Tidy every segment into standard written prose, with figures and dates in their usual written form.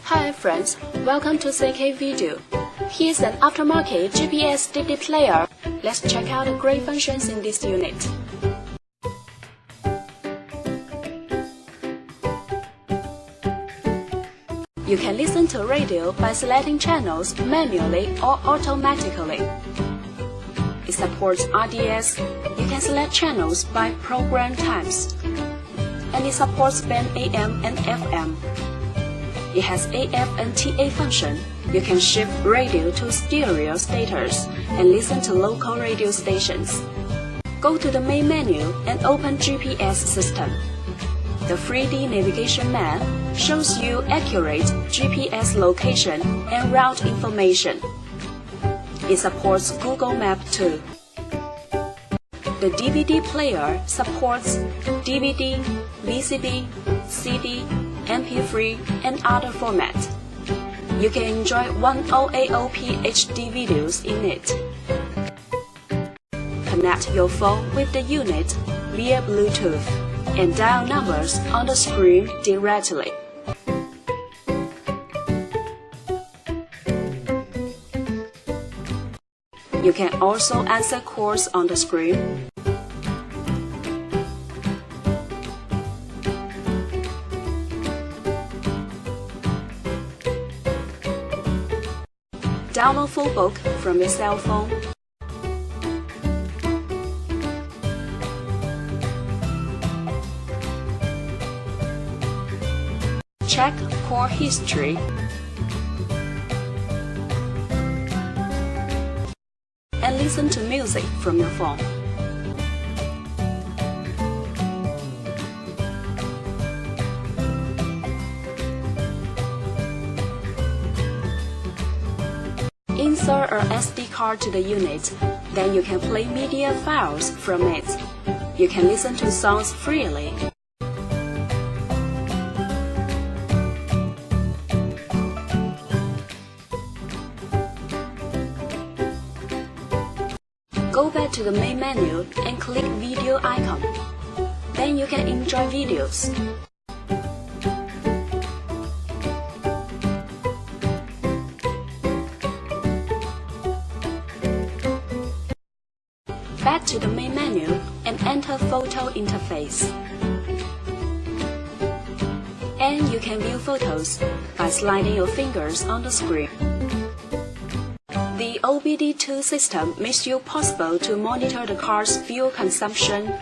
Hi friends, welcome to CK Video. Here's an aftermarket GPS DAB player. Let's check out the great functions in this unit. You can listen to radio by selecting channels manually or automatically. It supports RDS. You can select channels by program types. And it supports band AM and FM. It has AF and TA function. You can shift radio to stereo status and listen to local radio stations. Go to the main menu and open GPS system. The 3D navigation map shows you accurate GPS location and route information. It supports Google Map too. The DVD player supports DVD, VCD, CD, MP3, and other formats. You can enjoy 1080p HD videos in it. Connect your phone with the unit via Bluetooth and dial numbers on the screen directly. You can also answer calls on the screen. Download full book from your cell phone. Check call history. And listen to music from your phone. Insert a SD card to the unit, then you can play media files from it. You can listen to songs freely. Go back to the main menu and click video icon. Then you can enjoy videos. Back to the main menu and enter photo interface. And you can view photos by sliding your fingers on the screen. The OBD2 system makes it possible to monitor the car's fuel consumption,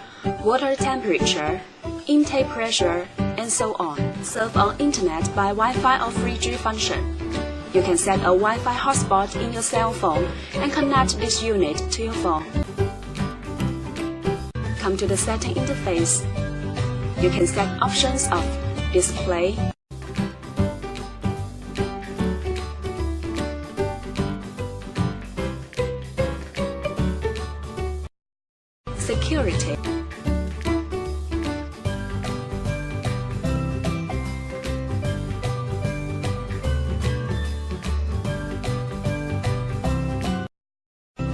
water temperature, intake pressure, and so on. Surf on internet by Wi-Fi or 3G function. You can set a Wi-Fi hotspot in your cell phone and connect this unit to your phone. Come to the setting interface. You can set options of display, security,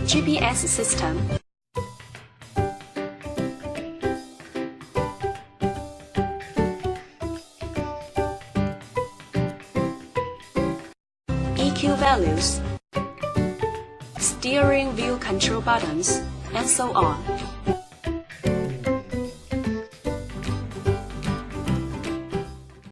GPS system, EQ values, steering wheel control buttons, and so on.